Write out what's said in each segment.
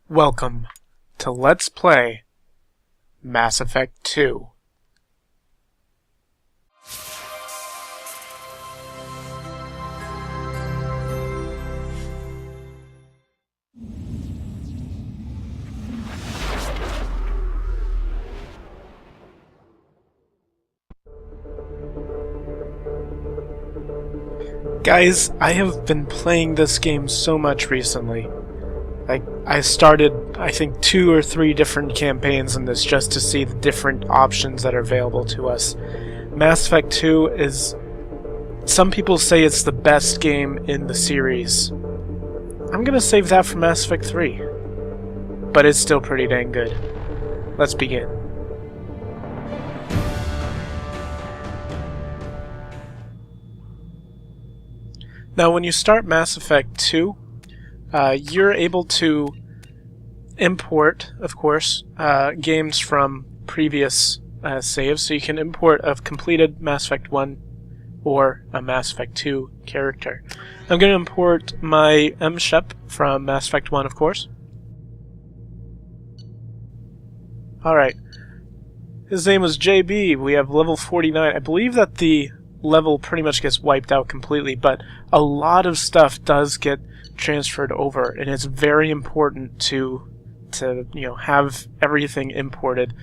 Welcome to Let's Play Mass Effect 2. Guys, I have been playing this game so much recently. I started, I think, 2 or 3 different campaigns in this just to see the different options that are available to us. Mass Effect 2 is... some people say it's the best game in the series. I'm gonna save that for Mass Effect 3. But it's still pretty dang good. Let's begin. Now, when you start Mass Effect 2, you're able to import, of course, games from previous saves. So you can import a completed Mass Effect 1 or a Mass Effect 2 character. I'm going to import my Femshep from Mass Effect 1, of course. Alright. His name was JB. We have level 49. I believe that the level pretty much gets wiped out completely, but a lot of stuff does get transferred over, and it's very important to have everything imported.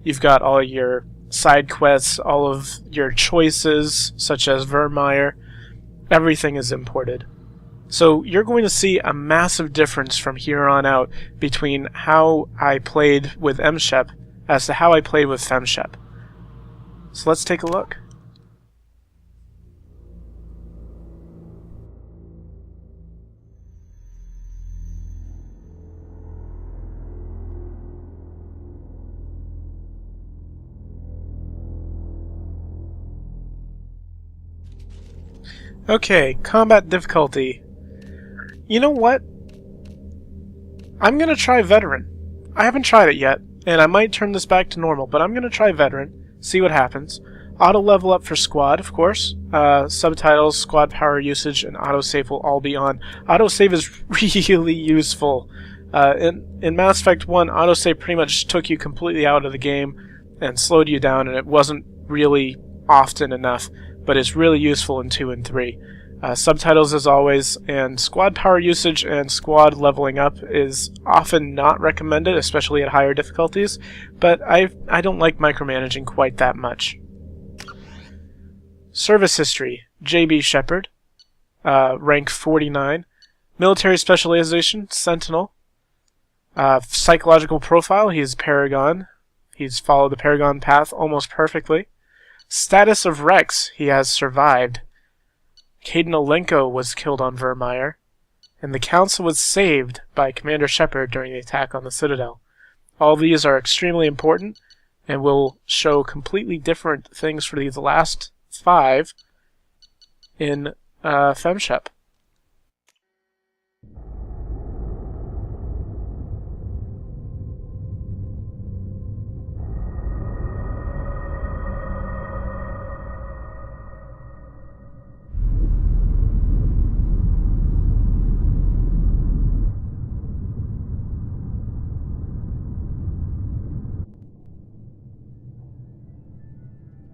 You've got all your side quests, all of your choices, such as Virmire. Everything is imported. So you're going to see a massive difference from here on out between how I played with Femshep as to how I played with Femshep. So let's take a look. Okay, combat difficulty. You know what? I'm gonna try Veteran. I haven't tried it yet, and I might turn this back to normal, but I'm gonna try Veteran, see what happens. Auto level up for Squad, of course. Subtitles, Squad power usage, and autosave will all be on. Autosave is really useful. In Mass Effect 1, autosave pretty much took you completely out of the game and slowed you down, and it wasn't really often enough. But it's really useful in 2 and 3. Subtitles as always, and squad power usage and squad leveling up is often not recommended, especially at higher difficulties, but I don't like micromanaging quite that much. Service history: JB Shepard, rank 49. Military specialization: Sentinel. Psychological profile: he's Paragon. He's followed the Paragon path almost perfectly. Status of Rex: he has survived. Caden Olenko was killed on Virmire, and the Council was saved by Commander Shepard during the attack on the Citadel. All these are extremely important, and will show completely different things for these last 5 in Femshep.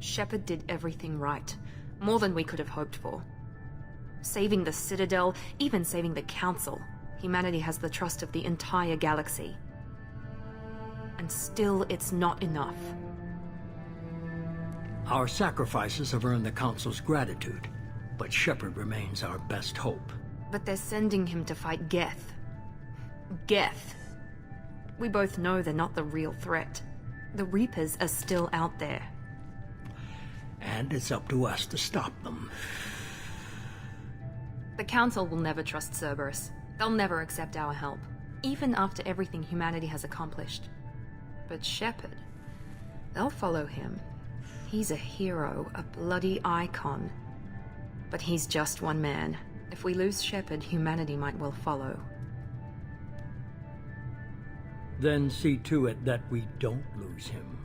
Shepard did everything right, more than we could have hoped for. Saving the Citadel, even saving the Council, humanity has the trust of the entire galaxy. And still, it's not enough. Our sacrifices have earned the Council's gratitude, but Shepard remains our best hope. But they're sending him to fight Geth. Geth. We both know they're not the real threat. The Reapers are still out there. And it's up to us to stop them. The Council will never trust Cerberus. They'll never accept our help, even after everything humanity has accomplished. But Shepard, they'll follow him. He's a hero, a bloody icon. But he's just one man. If we lose Shepard, humanity might well follow. Then see to it that we don't lose him.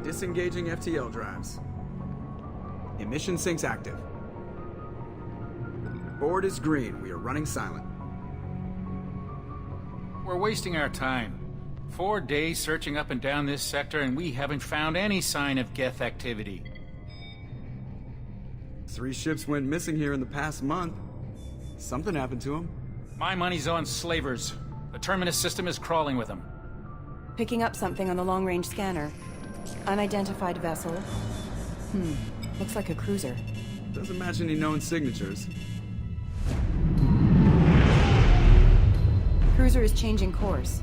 Disengaging FTL drives. Emission sinks active. Board is green. We are running silent. We're wasting our time. 4 days searching up and down this sector, and we haven't found any sign of Geth activity. 3 ships went missing here in the past month. Something happened to them. My money's on slavers. The Terminus system is crawling with them. Picking up something on the long-range scanner. Unidentified vessel. Looks like a cruiser. Doesn't match any known signatures. Cruiser is changing course.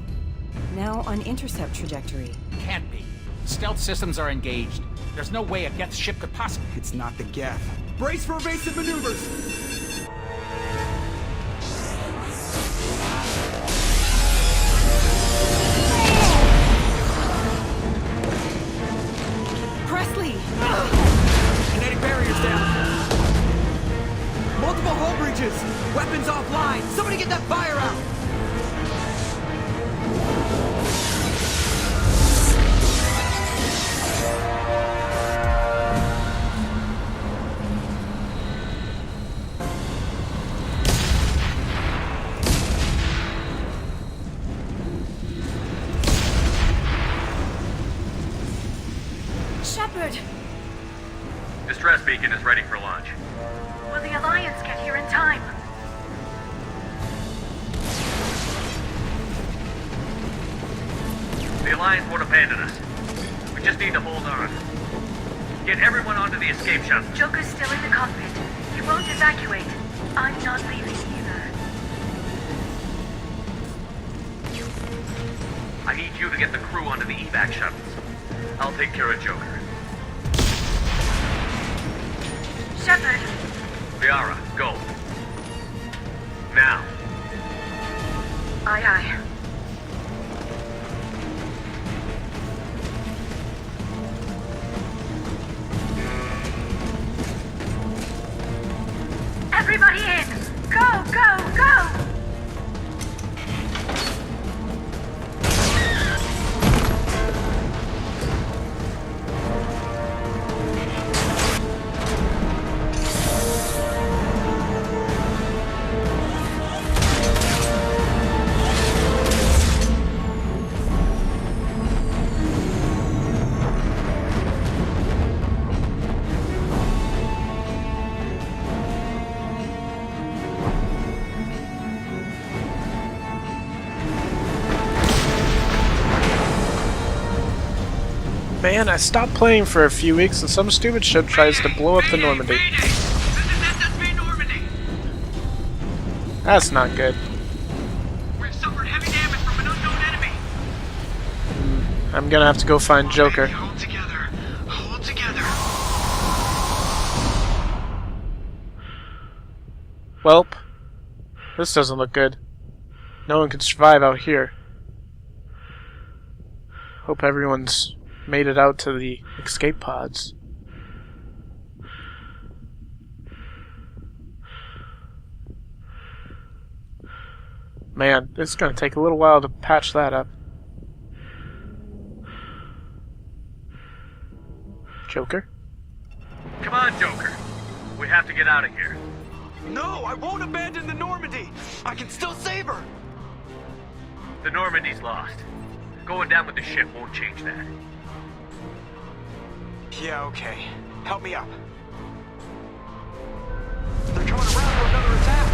Now on intercept trajectory. Can't be. Stealth systems are engaged. There's no way a Geth ship could possibly... It's not the Geth. Brace for evasive maneuvers! Presley! Kinetic barriers down. Multiple hull breaches. Weapons offline. Somebody get that fire out. Shepard! Distress beacon is ready for launch. Will the Alliance get here in time? The Alliance won't abandon us. We just need to hold on. Get everyone onto the escape shuttle. Joker's still in the cockpit. He won't evacuate. I'm not leaving either. I need you to get the crew onto the evac shuttles. I'll take care of Joker. Shepard! Liara, go. Now. Aye, aye. Everybody in! Go, go, go! Man, I stopped playing for a few weeks and some stupid ship tries to blow up the Normandy. That's not good. We've suffered heavy damage from an unknown enemy. I'm gonna have to go find Joker. Hold together. Hold together. Welp. This doesn't look good. No one can survive out here. Hope everyone's made it out to the escape pods. Man, it's gonna take a little while to patch that up. Joker? Come on, Joker. We have to get out of here. No, I won't abandon the Normandy. I can still save her. The Normandy's lost. Going down with the ship won't change that. Yeah, okay. Help me up. They're coming around for another attack.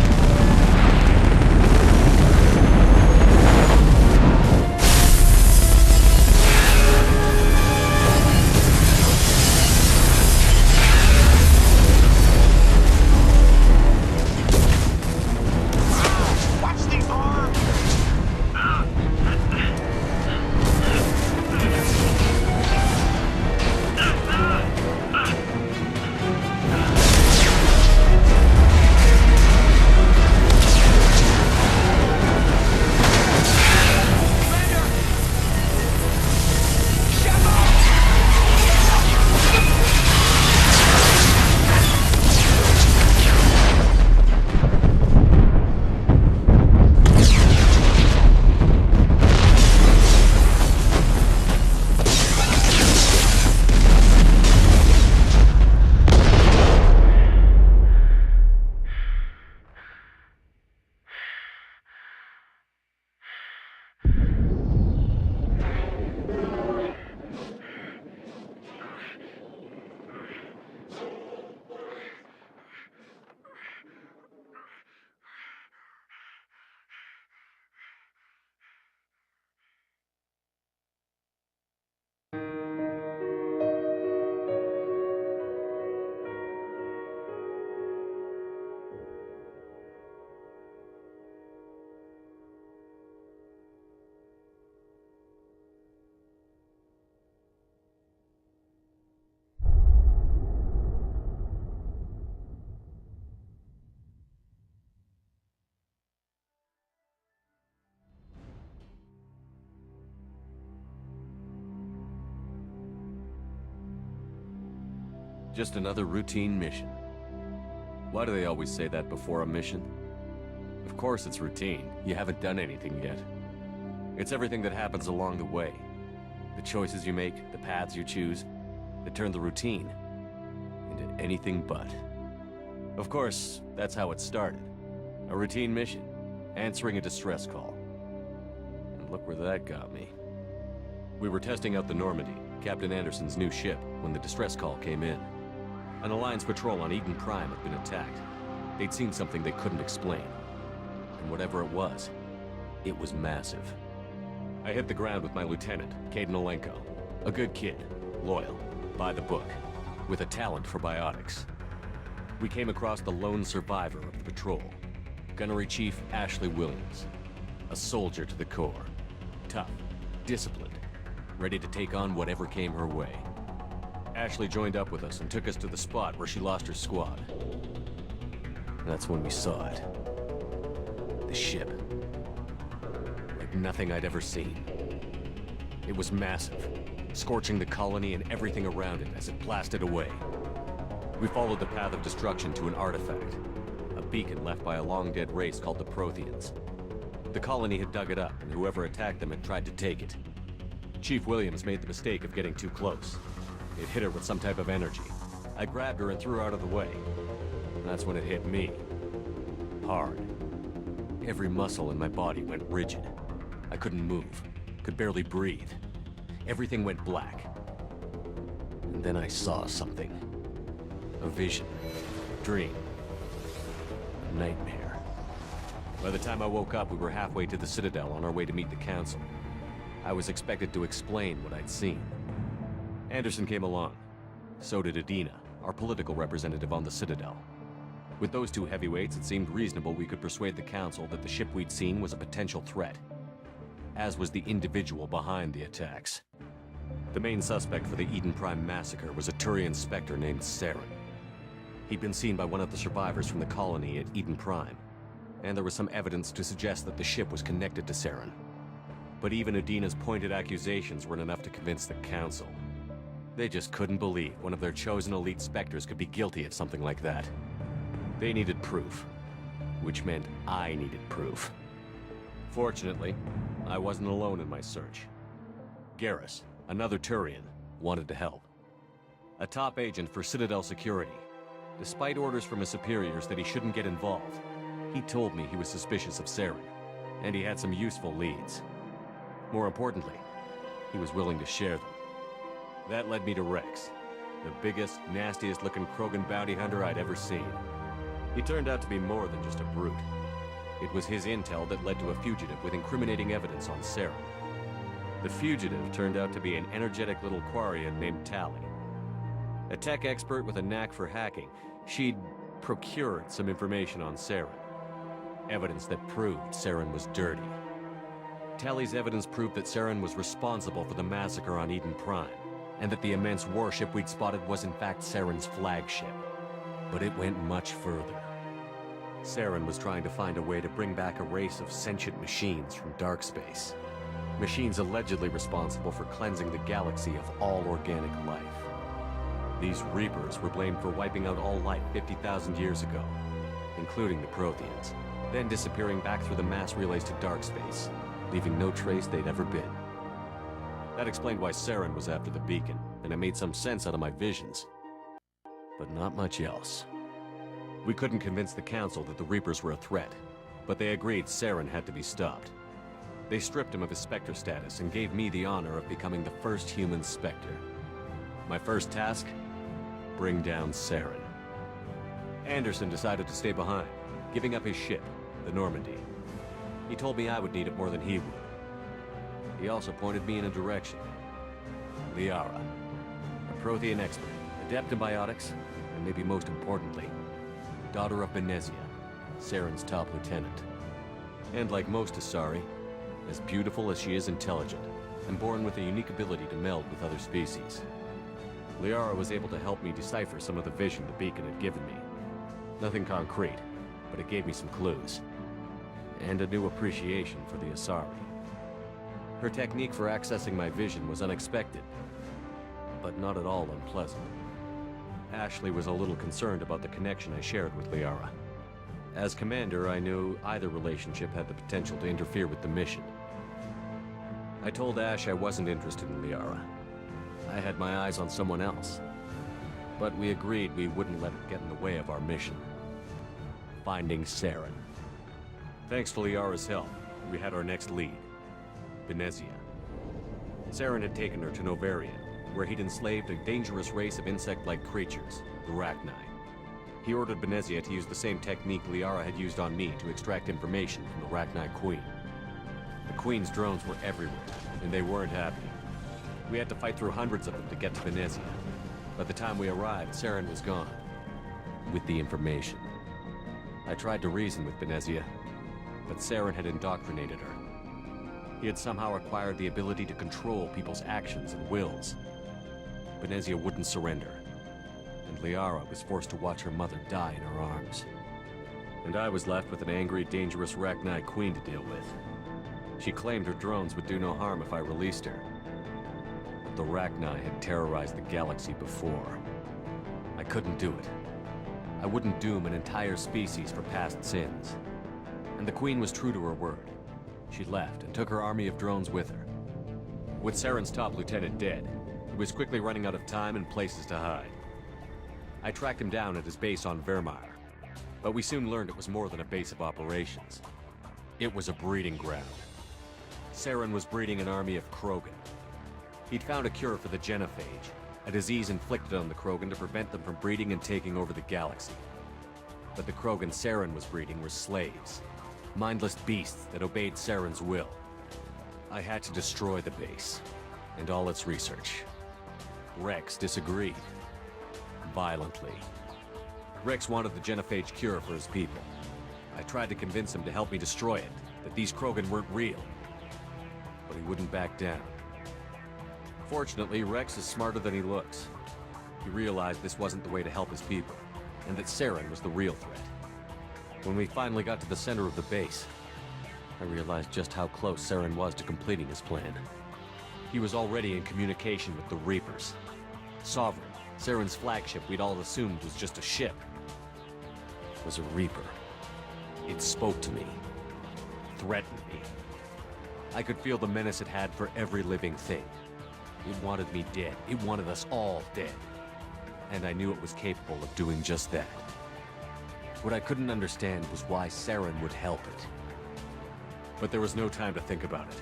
Watch the arm. Just another routine mission. Why do they always say that before a mission? Of course it's routine. You haven't done anything yet. It's everything that happens along the way. The choices you make, the paths you choose, that turn the routine into anything but. Of course, that's how it started. A routine mission, answering a distress call. And look where that got me. We were testing out the Normandy, Captain Anderson's new ship, when the distress call came in. An Alliance patrol on Eden Prime had been attacked. They'd seen something they couldn't explain. And whatever it was massive. I hit the ground with my lieutenant, Caden Olenko. A good kid, loyal, by the book, with a talent for biotics. We came across the lone survivor of the patrol, Gunnery Chief Ashley Williams. A soldier to the core. Tough, disciplined, ready to take on whatever came her way. Ashley joined up with us and took us to the spot where she lost her squad. That's when we saw it. The ship. Like nothing I'd ever seen. It was massive, scorching the colony and everything around it as it blasted away. We followed the path of destruction to an artifact, a beacon left by a long-dead race called the Protheans. The colony had dug it up, and whoever attacked them had tried to take it. Chief Williams made the mistake of getting too close. It hit her with some type of energy. I grabbed her and threw her out of the way. And that's when it hit me. Hard. Every muscle in my body went rigid. I couldn't move, could barely breathe. Everything went black. And then I saw something. A vision. Dream. A nightmare. By the time I woke up, we were halfway to the Citadel on our way to meet the Council. I was expected to explain what I'd seen. Anderson came along. So did Adina, our political representative on the Citadel. With those two heavyweights, it seemed reasonable we could persuade the Council that the ship we'd seen was a potential threat, as was the individual behind the attacks. The main suspect for the Eden Prime massacre was a Turian Spectre named Saren. He'd been seen by one of the survivors from the colony at Eden Prime, and there was some evidence to suggest that the ship was connected to Saren. But even Adina's pointed accusations weren't enough to convince the Council. They just couldn't believe one of their chosen elite Spectres could be guilty of something like that. They needed proof, which meant I needed proof. Fortunately, I wasn't alone in my search. Garrus, another Turian, wanted to help. A top agent for Citadel Security. Despite orders from his superiors that he shouldn't get involved, he told me he was suspicious of Saren, and he had some useful leads. More importantly, he was willing to share them. That led me to Rex, the biggest, nastiest-looking Krogan bounty hunter I'd ever seen. He turned out to be more than just a brute. It was his intel that led to a fugitive with incriminating evidence on Saren. The fugitive turned out to be an energetic little Quarian named Tali. A tech expert with a knack for hacking, she'd procured some information on Saren. Evidence that proved Saren was dirty. Tali's evidence proved that Saren was responsible for the massacre on Eden Prime, and that the immense warship we'd spotted was in fact Saren's flagship. But it went much further. Saren was trying to find a way to bring back a race of sentient machines from dark space. Machines allegedly responsible for cleansing the galaxy of all organic life. These Reapers were blamed for wiping out all life 50,000 years ago, including the Protheans, then disappearing back through the mass relays to dark space, leaving no trace they'd ever been. That explained why Saren was after the beacon, and it made some sense out of my visions. But not much else. We couldn't convince the Council that the Reapers were a threat, but they agreed Saren had to be stopped. They stripped him of his Spectre status and gave me the honor of becoming the first human Spectre. My first task? Bring down Saren. Anderson decided to stay behind, giving up his ship, the Normandy. He told me I would need it more than he would. He also pointed me in a direction. Liara, a Prothean expert, adept in biotics, and maybe most importantly, daughter of Benezia, Saren's top lieutenant. And like most Asari, as beautiful as she is intelligent, and born with a unique ability to meld with other species. Liara was able to help me decipher some of the vision the beacon had given me. Nothing concrete, but it gave me some clues. And a new appreciation for the Asari. Her technique for accessing my vision was unexpected, but not at all unpleasant. Ashley was a little concerned about the connection I shared with Liara. As commander, I knew either relationship had the potential to interfere with the mission. I told Ash I wasn't interested in Liara. I had my eyes on someone else. But we agreed we wouldn't let it get in the way of our mission. Finding Saren. Thanks to Liara's help, we had our next lead. Venezia. Saren had taken her to Novaria, where he'd enslaved a dangerous race of insect-like creatures, the Rachni. He ordered Venezia to use the same technique Liara had used on me to extract information from the Rachni Queen. The Queen's drones were everywhere, and they weren't happy. We had to fight through hundreds of them to get to Venezia. By the time we arrived, Saren was gone. With the information. I tried to reason with Venezia, but Saren had indoctrinated her. He had somehow acquired the ability to control people's actions and wills. Venezia wouldn't surrender, and Liara was forced to watch her mother die in her arms. And I was left with an angry, dangerous Rachni Queen to deal with. She claimed her drones would do no harm if I released her. But the Rachni had terrorized the galaxy before. I couldn't do it. I wouldn't doom an entire species for past sins. And the Queen was true to her word. She left and took her army of drones with her. With Saren's top lieutenant dead, he was quickly running out of time and places to hide. I tracked him down at his base on Vermeer, but we soon learned it was more than a base of operations. It was a breeding ground. Saren was breeding an army of Krogan. He'd found a cure for the genophage, a disease inflicted on the Krogan to prevent them from breeding and taking over the galaxy. But the Krogan Saren was breeding were slaves, mindless beasts that obeyed Saren's will. I had to destroy the base, and all its research. Rex disagreed. Violently. Rex wanted the genophage cure for his people. I tried to convince him to help me destroy it, that these Krogan weren't real. But he wouldn't back down. Fortunately, Rex is smarter than he looks. He realized this wasn't the way to help his people, and that Saren was the real threat. When we finally got to the center of the base, I realized just how close Saren was to completing his plan. He was already in communication with the Reapers. Sovereign, Saren's flagship we'd all assumed was just a ship, was a Reaper. It spoke to me, threatened me. I could feel the menace it had for every living thing. It wanted me dead. It wanted us all dead. And I knew it was capable of doing just that. What I couldn't understand was why Saren would help it. But there was no time to think about it.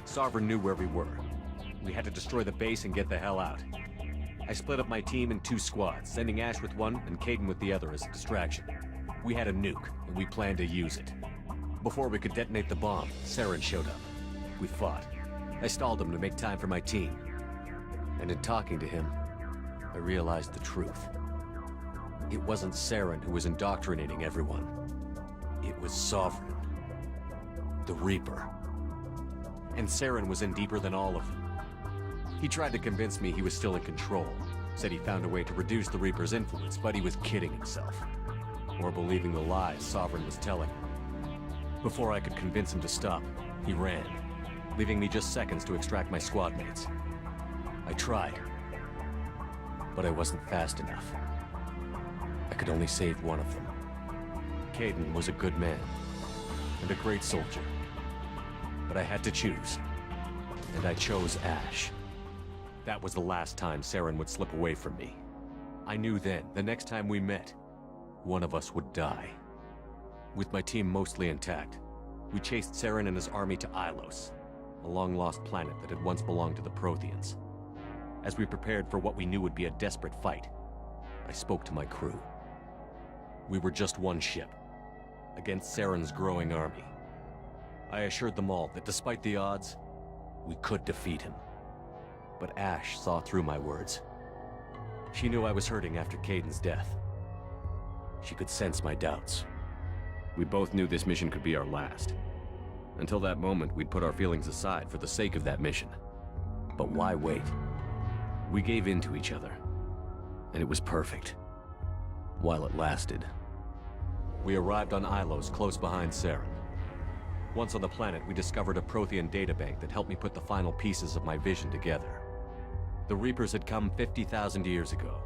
Sovereign knew where we were. We had to destroy the base and get the hell out. I split up my team in 2 squads, sending Ash with one and Kaidan with the other as a distraction. We had a nuke, and we planned to use it. Before we could detonate the bomb, Saren showed up. We fought. I stalled him to make time for my team. And in talking to him, I realized the truth. It wasn't Saren who was indoctrinating everyone. It was Sovereign. The Reaper. And Saren was in deeper than all of them. He tried to convince me he was still in control. Said he found a way to reduce the Reaper's influence, but he was kidding himself. Or believing the lies Sovereign was telling him. Before I could convince him to stop, he ran, leaving me just seconds to extract my squad mates. I tried, but I wasn't fast enough. I could only save one of them. Kaidan was a good man, and a great soldier. But I had to choose, and I chose Ash. That was the last time Saren would slip away from me. I knew then, the next time we met, one of us would die. With my team mostly intact, we chased Saren and his army to Ilos, a long-lost planet that had once belonged to the Protheans. As we prepared for what we knew would be a desperate fight, I spoke to my crew. We were just one ship, against Saren's growing army. I assured them all that despite the odds, we could defeat him. But Ash saw through my words. She knew I was hurting after Kaidan's death. She could sense my doubts. We both knew this mission could be our last. Until that moment, we'd put our feelings aside for the sake of that mission. But why wait? We gave in to each other, and it was perfect. While it lasted. We arrived on Ilos, close behind Saren. Once on the planet, we discovered a Prothean databank that helped me put the final pieces of my vision together. The Reapers had come 50,000 years ago.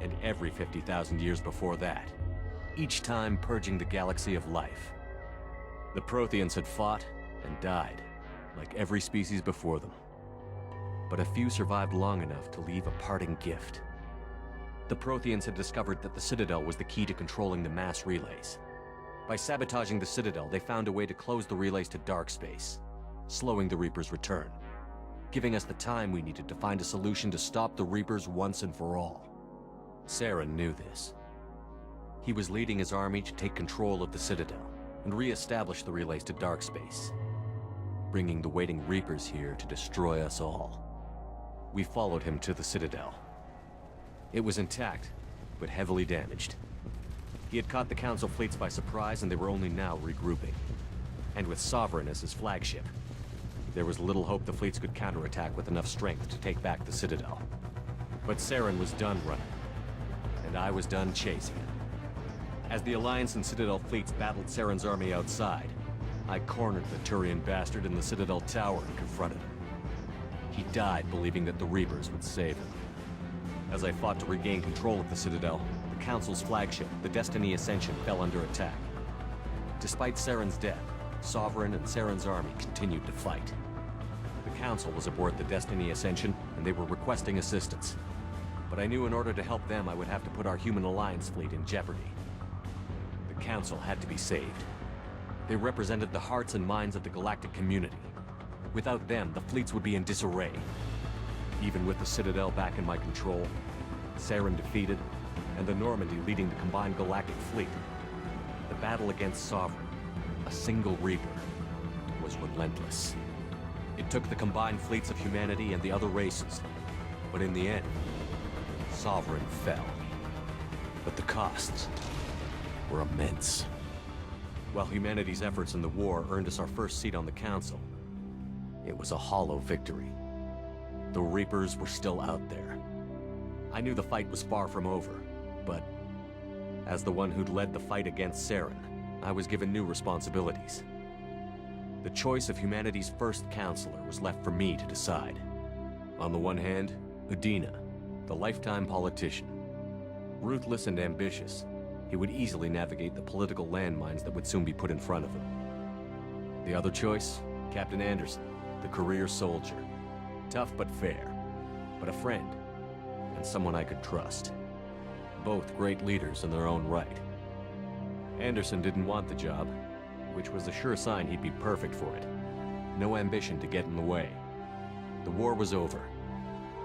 and every 50,000 years before that, each time purging the galaxy of life. The Protheans had fought and died, like every species before them. But a few survived long enough to leave a parting gift. The Protheans had discovered that the Citadel was the key to controlling the mass relays. By sabotaging the Citadel, they found a way to close the relays to dark space, slowing the Reapers' return, giving us the time we needed to find a solution to stop the Reapers once and for all. Saren knew this. He was leading his army to take control of the Citadel and re-establish the relays to dark space, bringing the waiting Reapers here to destroy us all. We followed him to the Citadel. It was intact, but heavily damaged. He had caught the Council fleets by surprise, and they were only now regrouping. And with Sovereign as his flagship, there was little hope the fleets could counterattack with enough strength to take back the Citadel. But Saren was done running, and I was done chasing him. As the Alliance and Citadel fleets battled Saren's army outside, I cornered the Turian bastard in the Citadel tower and confronted him. He died believing that the Reapers would save him. As I fought to regain control of the Citadel, the Council's flagship, the Destiny Ascension, fell under attack. Despite Saren's death, Sovereign and Saren's army continued to fight. The Council was aboard the Destiny Ascension, and they were requesting assistance. But I knew in order to help them, I would have to put our human Alliance fleet in jeopardy. The Council had to be saved. They represented the hearts and minds of the galactic community. Without them, the fleets would be in disarray. Even with the Citadel back in my control, Saren defeated, and the Normandy leading the combined galactic fleet, the battle against Sovereign, a single Reaper, was relentless. It took the combined fleets of humanity and the other races, but in the end, Sovereign fell. But the costs were immense. While humanity's efforts in the war earned us our first seat on the Council, it was a hollow victory. The Reapers were still out there. I knew the fight was far from over, but as the one who'd led the fight against Saren, I was given new responsibilities. The choice of humanity's first counselor was left for me to decide. On the one hand, Udina, the lifetime politician. Ruthless and ambitious, he would easily navigate the political landmines that would soon be put in front of him. The other choice, Captain Anderson, the career soldier. Tough but fair, but a friend, and someone I could trust. Both great leaders in their own right. Anderson didn't want the job, which was a sure sign he'd be perfect for it. No ambition to get in the way. The war was over.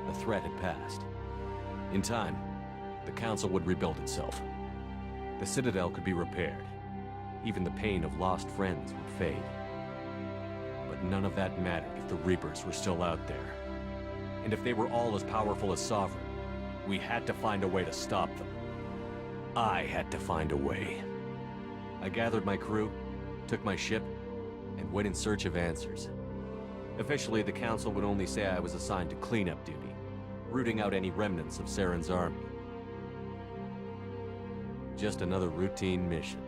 The threat had passed. In time, the Council would rebuild itself. The Citadel could be repaired. Even the pain of lost friends would fade. But none of that mattered if the Reapers were still out there. And if they were all as powerful as Sovereign, we had to find a way to stop them. I had to find a way. I gathered my crew, took my ship, and went in search of answers. Officially, the Council would only say I was assigned to cleanup duty, rooting out any remnants of Saren's army. Just another routine mission.